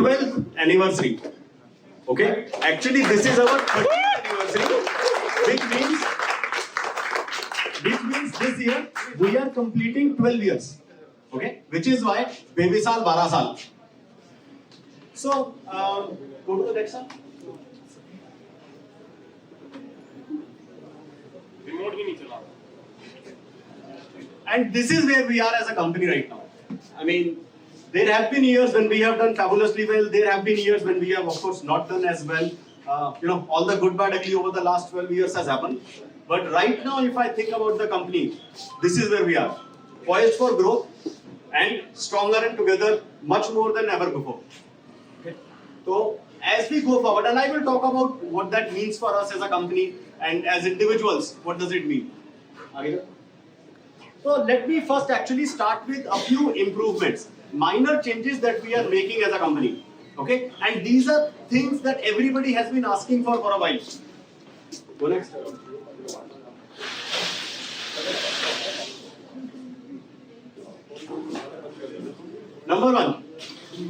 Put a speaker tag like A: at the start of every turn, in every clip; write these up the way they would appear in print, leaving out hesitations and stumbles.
A: 12th anniversary. Okay, actually this is our 13th anniversary, which means this year we are completing 12 years. Okay, which is why baby saal 12 saal. So go to the next one.
B: Remote भी नहीं चला
A: And this is where we are as a company right now. I mean, there have been years when we have done fabulously well. There have been years when we have, of course, not done as well. All the good, bad, ugly over the last 12 years has happened. But right now, if I think about the company, this is where we are. Poised for growth and stronger and together much more than ever before. Okay. So, as we go forward, and I will talk about what that means for us as a company and as individuals, what does it mean? So let me first actually start with a few improvements, minor changes that we are making as a company. Okay, and these are things that everybody has been asking for a while. Go next. Number one,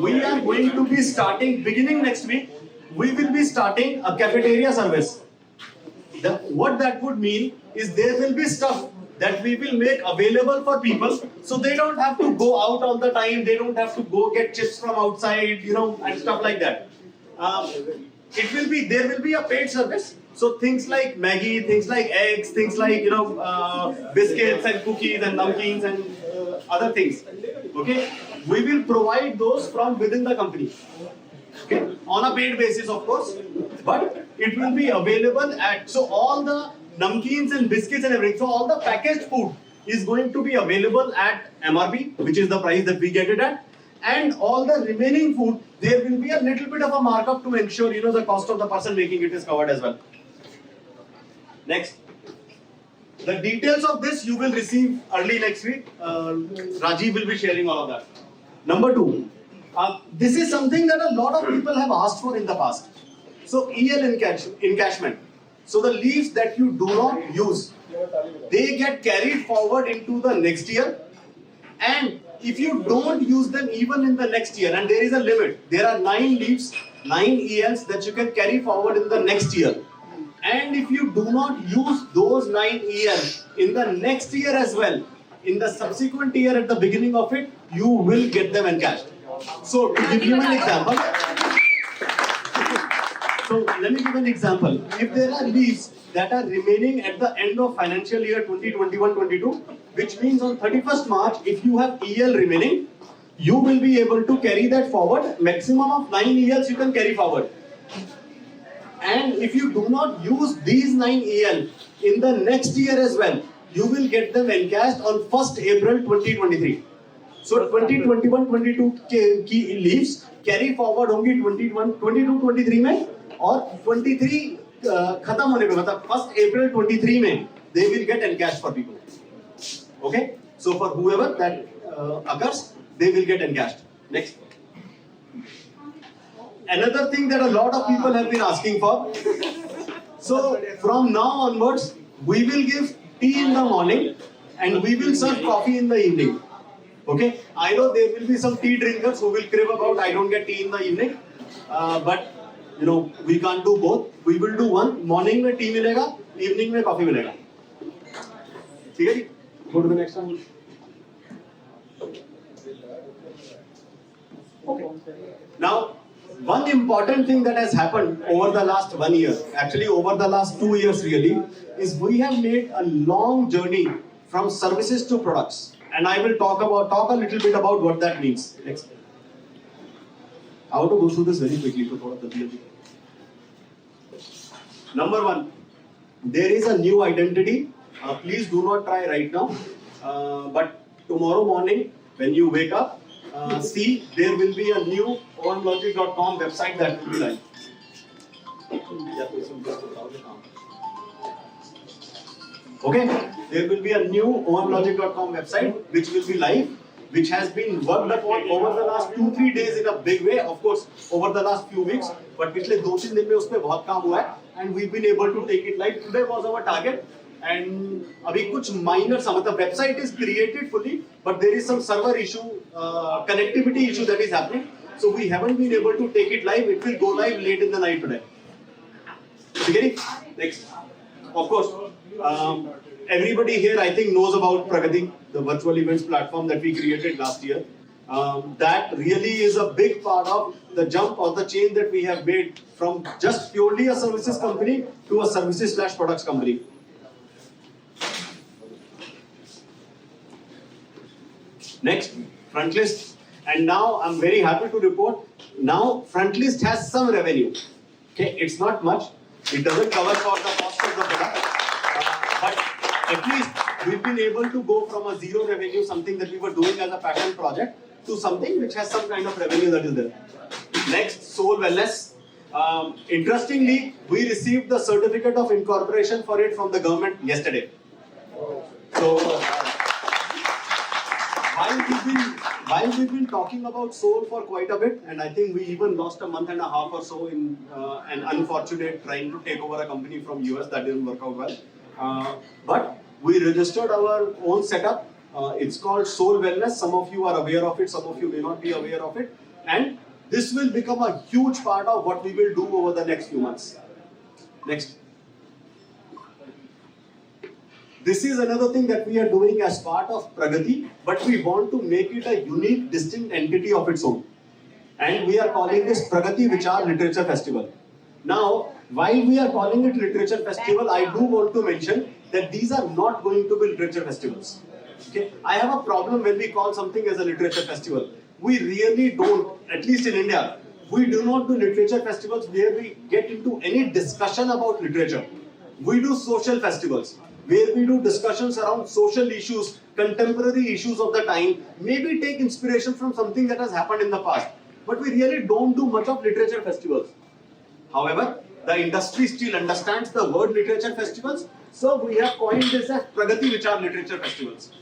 A: we are going to be starting, beginning next week, we will be starting a cafeteria service. What that would mean is there will be stuff that we will make available for people, so they don't have to go out all the time, they don't have to go get chips from outside, and stuff like that. There will be a paid service, so things like Maggie, things like eggs, things like, biscuits and cookies and namkeens and other things. Okay, we will provide those from within the company. Okay, on a paid basis, of course, but it will be available so all the namkeens and biscuits and everything, so all the packaged food is going to be available at MRP, which is the price that we get it at, and all the remaining food, there will be a little bit of a markup to ensure, the cost of the person making it is covered as well. Next. The details of this you will receive early next week. Rajiv will be sharing all of that. Number two, this is something that a lot of people have asked for in the past. So EL encashment. So the leaves that you do not use, they get carried forward into the next year. And if you don't use them even in the next year, and there is a limit, there are 9 leaves, 9 ELs that you can carry forward in the next year. And if you do not use those 9 ELs in the next year as well, in the subsequent year at the beginning of it, you will get them encashed. So to give you an example, let me give an example. If there are leaves that are remaining at the end of financial year 2021-22, which means on 31st March, if you have EL remaining, you will be able to carry that forward. Maximum of 9 ELs you can carry forward. And if you do not use these 9 EL in the next year as well, you will get them encashed on 1st April 2023. So 2021-22 की leaves carry forward होंगी 22-23 में, और 23 खत्म होने पे, मतलब 1st April 23 में they will get encashed for people. Okay, so for whoever that occurs, they will get encashed. Next. Another thing that a lot of people have been asking for. So from now onwards, we will give tea in the morning and we will serve coffee in the evening. Okay, I know there will be some tea drinkers who will crib about I don't get tea in the evening, but we can't do both. We will do one. Morning में tea मिलेगा, evening में coffee मिलेगा. ठीक है जी? Go to the next one. Okay. Now, one important thing that has happened over the last 1 year, actually over the last 2 years really, is we have made a long journey from services to products. And I will talk a little bit about what that means. Next. I want to go through this very quickly. Number one, there is a new identity. Please do not try right now. But tomorrow morning, when you wake up, see there will be a new omlogic.com website that will be live. Okay, there will be a new omlogic.com website which will be live, which has been worked upon over the last 2-3 days in a big way. Of course, over the last few weeks, but पिछले 2-3 दिन में उस पे बहुत काम हुआ है, and we've been able to take it live. Today was our target, and अभी कुछ minor सा, मतलब website is created fully, but there is some server issue, connectivity issue that is happening. So we haven't been able to take it live. It will go live late in the night today. Okay? Next. Of course, everybody here I think knows about Pragati, the virtual events platform that we created last year. That really is a big part of the jump or the change that we have made from just purely a services company to a services/products company. Next, Frontlist. And now I'm very happy to report, now Frontlist has some revenue. Okay, it's not much. It doesn't cover for the cost of the product. But at least we've been able to go from a zero revenue, something that we were doing as a passion project, to something which has some kind of revenue that is there. Next, Soul Wellness. Interestingly, we received the certificate of incorporation for it from the government yesterday. So, while we've been talking about Soul for quite a bit, and I think we even lost a month and a half or so in an unfortunate trying to take over a company from US that didn't work out well. But we registered our own setup. It's called Soul Wellness. Some of you are aware of it, some of you may not be aware of it. And this will become a huge part of what we will do over the next few months. Next. This is another thing that we are doing as part of Pragati, but we want to make it a unique, distinct entity of its own. And we are calling this Pragati Vichar Literature Festival. Now, while we are calling it Literature Festival, I do want to mention that these are not going to be literature festivals. Okay? I have a problem when we call something as a literature festival. We really don't, at least in India, we do not do literature festivals where we get into any discussion about literature. We do social festivals, where we do discussions around social issues, contemporary issues of the time, maybe take inspiration from something that has happened in the past. But we really don't do much of literature festivals. However, the industry still understands the word literature festivals, so we have coined this as Pragati Vichar Literature Festivals.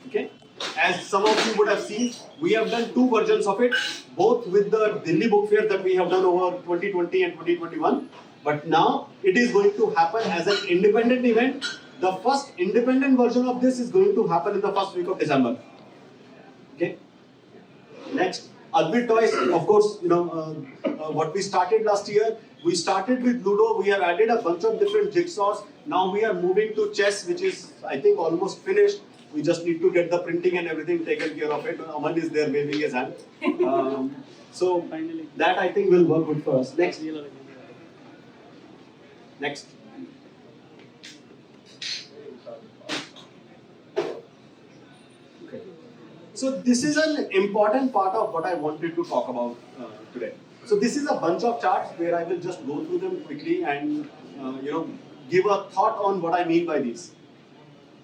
A: Okay? As some of you would have seen, we have done two versions of it, both with the Delhi Book Fair that we have done over 2020 and 2021. But now it is going to happen as an independent event. The first independent version of this is going to happen in the first week of December. Okay. Next, Advait Toys. Of course, you know what we started last year. We started with Ludo. We have added a bunch of different jigsaws. Now we are moving to chess, which is I think almost finished. We just need to get the printing and everything taken care of it. Aman is there waving his hand. So finally, that I think will work good for us. Next. Next. Okay. So this is an important part of what I wanted to talk about today. So this is a bunch of charts where I will just go through them quickly and give a thought on what I mean by these.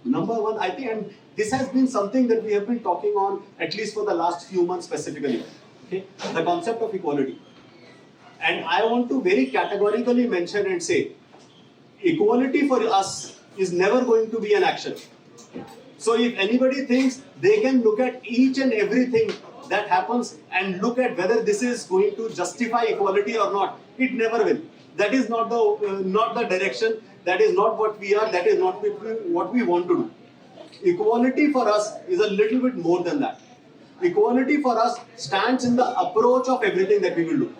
A: Number one, I think, and this has been something that we have been talking on at least for the last few months specifically. Okay, the concept of equality. And I want to very categorically mention and say, equality for us is never going to be an action. So if anybody thinks they can look at each and everything that happens and look at whether this is going to justify equality or not, it never will. That is not the direction. That is not what we are. That is not what we want to do. Equality for us is a little bit more than that. Equality for us stands in the approach of everything that we will do.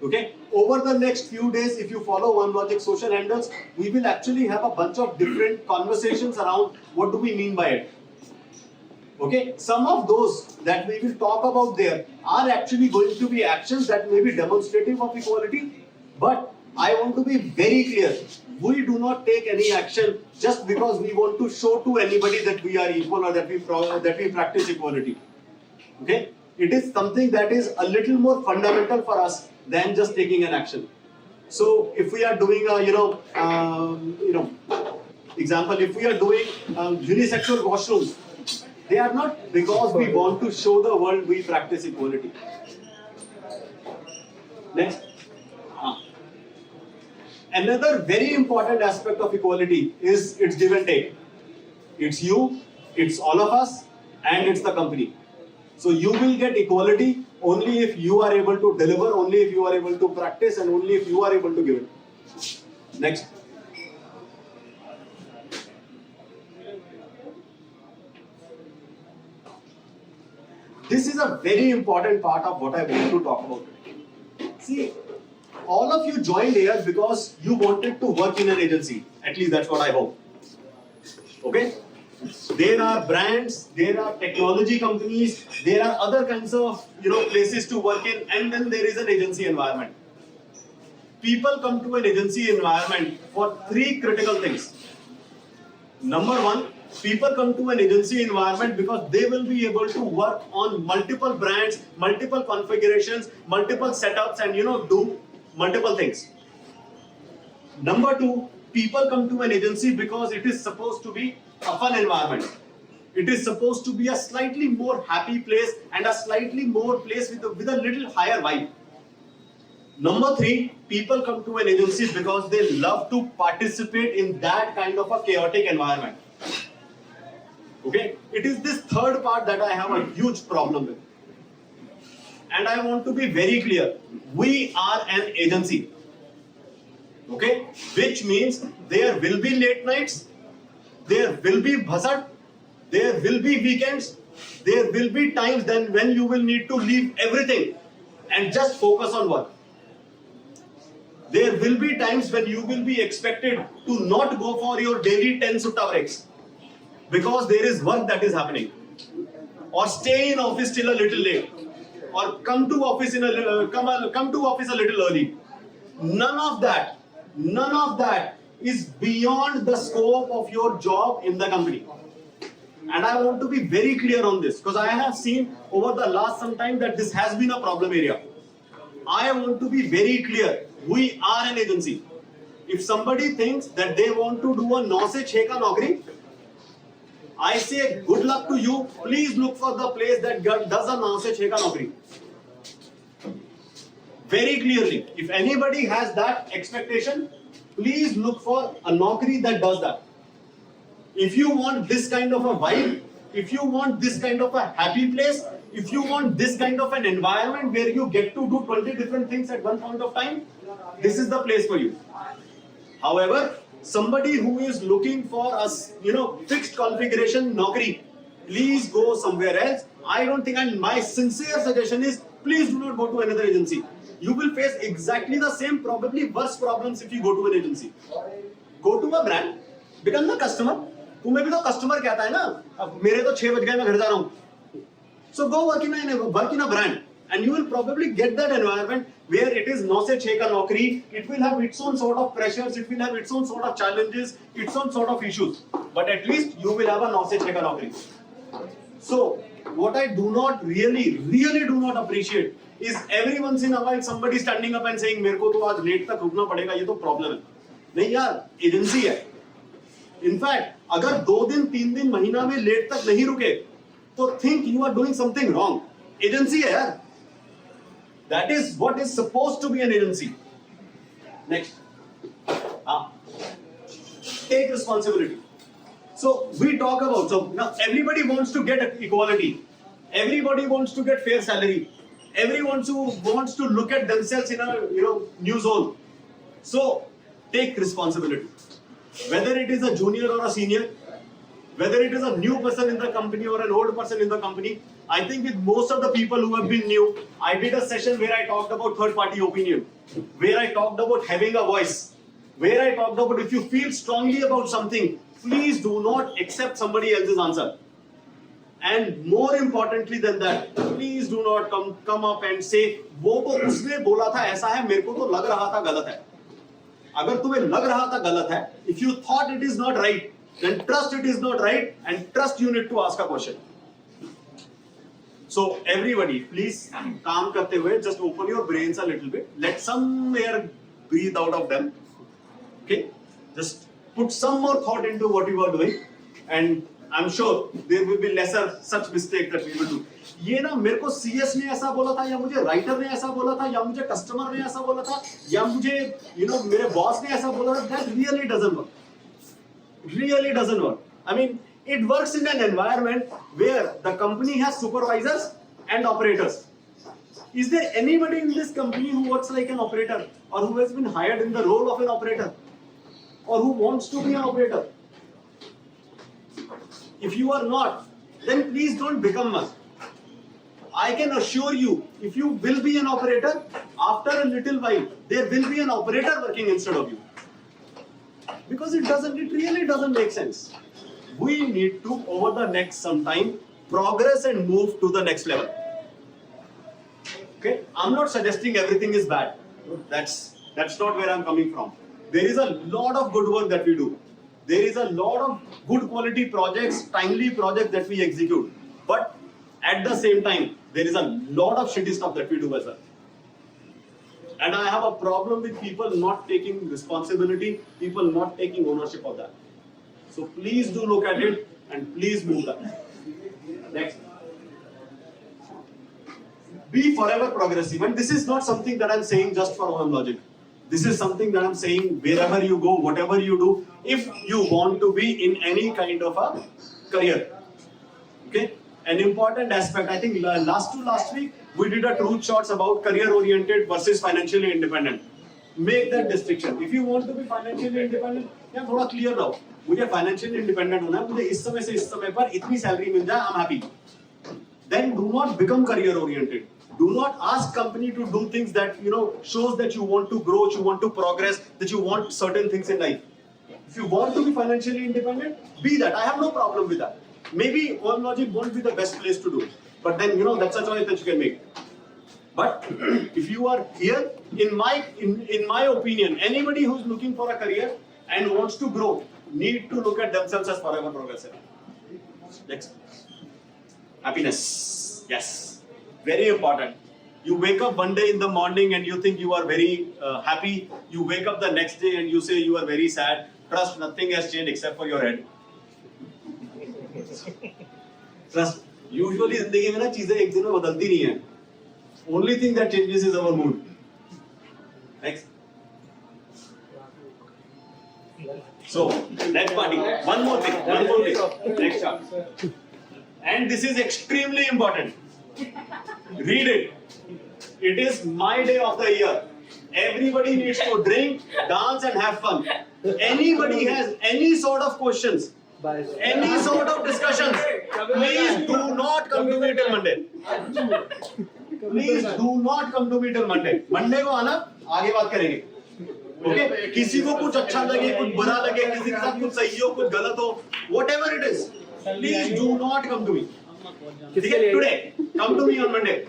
A: Okay? Over the next few days, if you follow OneLogic social handles, we will actually have a bunch of different conversations around what do we mean by it. Okay? Some of those that we will talk about there are actually going to be actions that may be demonstrative of equality, but I want to be very clear. We do not take any action just because we want to show to anybody that we are equal or that we practice equality. Okay? It is something that is a little more fundamental for us than just taking an action. So if we are doing a example, if we are doing unisexual washrooms, they are not because we want to show the world we practice equality. Next. Another very important aspect of equality is its give and take. It's you, it's all of us, and it's the company. So you will get equality only if you are able to deliver, only if you are able to practice, and only if you are able to give it. Next. this is a very important part of what I want to talk about today. See, all of you joined here because you wanted to work in an agency. At least that's what I hope. Okay? There are brands, there are technology companies, there are other kinds of places to work in, and then there is an agency environment. People come to an agency environment for three critical things. Number one, people come to an agency environment because they will be able to work on multiple brands, multiple configurations, multiple setups, and do multiple things. Number two, people come to an agency because it is supposed to be a fun environment. It is supposed to be a slightly more happy place and a slightly more place with a little higher vibe. Number three, people come to an agency because they love to participate in that kind of a chaotic environment. Okay? It is this third part that I have a huge problem with. And I want to be very clear. We are an agency. Okay? Which means there will be late nights, there will be bhasad, there will be weekends, there will be times then when you will need to leave everything and just focus on work. There will be times when you will be expected to not go for your daily 10 sutta breaks because there is work that is happening, or stay in office till a little late, or come to office come to office a little early. None of that is beyond the scope of your job in the company. And I want to be very clear on this because I have seen over the last some time that this has been a problem area. I want to be very clear. We are an agency. If somebody thinks that they want to do a 9 se 6 ka naukri, I say good luck to you. Please look for the place that does a 9 se 6 ka naukri. Very clearly, if anybody has that expectation, please look for a naukri that does that. If you want this kind of a vibe, if you want this kind of a happy place, if you want this kind of an environment where you get to do 20 different things at one point of time, this is the place for you. However, somebody who is looking for a fixed configuration naukri, please go somewhere else. I don't think, and my sincere suggestion is, please do not go to another agency. You will face exactly the same, probably worse problems if you go to an agency. Go to a brand, become the customer. तुम्हें भी तो customer कहता है ना, अब मेरे तो 6 बज गए मैं घर जा रहा हूँ. So go work in a brand, and you will probably get that environment where it is 9 se 6 ka naukri. It will have its own sort of pressures, it will have its own sort of challenges, its own sort of issues. But at least you will have a 9 se 6 ka naukri. So what I do not really do not appreciate is every once in a while somebody standing up and saying मेरे को तो आज late तक रुकना पड़ेगा, ये तो problem है. नहीं यार, एजेंसी है. इनफैक्ट अगर 2 दिन 3 दिन महीना में लेट तक नहीं रुके तो think you are doing something wrong. Agency है यार. That is what is supposed to be an agency. Next. Take responsibility. So we talk about, so now everybody wants to get equality. Everybody wants to get fair salary. Everyone wants to look at themselves in a new zone. So take responsibility. Whether it is a junior or a senior, whether it is a new person in the company or an old person in the company, I think with most of the people who have been new, I did a session where I talked about third-party opinion, where I talked about having a voice, where I talked about if you feel strongly about something, please do not accept somebody else's answer. And more importantly than that, please do not come up and say, वो तो उसने बोला था ऐसा है, मेरे को तो लग रहा था गलत है. अगर तुम्हें लग रहा था गलत है, if you thought it is not right, then trust it is not right, and trust you need to ask a question. So everybody, please, काम करते हुए, just open your brains a little bit. Let some air breathe out of them. Okay, just put some more thought into what you are doing, and I'm sure there will be lesser such mistake that we will do. ये ना मेरे को CS ने ऐसा बोला था, या मुझे राइटर ने ऐसा बोला था, या मुझे कस्टमर ने ऐसा बोला था, या मुझे मेरे बॉस ने ऐसा बोला था. That really doesn't work. Really doesn't work. I mean, it works in an environment where the company has supervisors and operators. Is there anybody in this company who works like an operator, or who has been hired in the role of an operator, or who wants to be an operator? If you are not, then please don't become one. I can assure you, if you will be an operator, after a little while, there will be an operator working instead of you. Because it really doesn't make sense. We need to, over the next some time, progress and move to the next level. Okay? I'm not suggesting everything is bad. That's not where I'm coming from. There is a lot of good work that we do. There is a lot of good quality projects, timely projects that we execute. But at the same time, there is a lot of shitty stuff that we do as well. And I have a problem with people not taking responsibility, people not taking ownership of that. So please do look at it and please move that. Next. Be forever progressive. And this is not something that I'm saying just for OM Logic. This is something that I'm saying wherever you go, whatever you do, if you want to be in any kind of a career. Okay? An important aspect, I think last week, we did a truth shots about career-oriented versus financially independent. Make that distinction. If you want to be financially independent, yeah, थोड़ा clear रहो. मुझे financially independent होना है, मुझे इस समय से इस समय पर इतनी salary मिल जाए, I'm happy. Then do not become career-oriented. Do not ask company to do things that shows that you want to grow, you want to progress, that you want certain things in life. If you want to be financially independent, be that. I have no problem with that. Maybe OM Logic won't be the best place to do it, but then that's a choice that you can make. But if you are here, in my opinion, anybody who's looking for a career and wants to grow need to look at themselves as forever progressive. Next, happiness. Yes, very important. You wake up one day in the morning and you think you are very happy. You wake up the next day and you say you are very sad. Trust, nothing has changed except for your head. Trust. Usually जिंदगी में ना चीजें एक दिन में बदलती नहीं है. Only thing that changes is our mood. Next. So next party. One more thing. Next chart. And this is extremely important. Read it. It is my day of the year. Everybody needs to drink, dance, and have fun. Anybody has any sort of questions, any sort of discussions, please do not come to me till Monday. Please do not come to me till Monday. Monday को आना, आगे बात करेंगे. Okay? किसी को कुछ अच्छा लगे, कुछ बुरा लगे, किसी के साथ कुछ सही हो, कुछ गलत हो, whatever it is, please do not come to me. Today, come to me on Monday.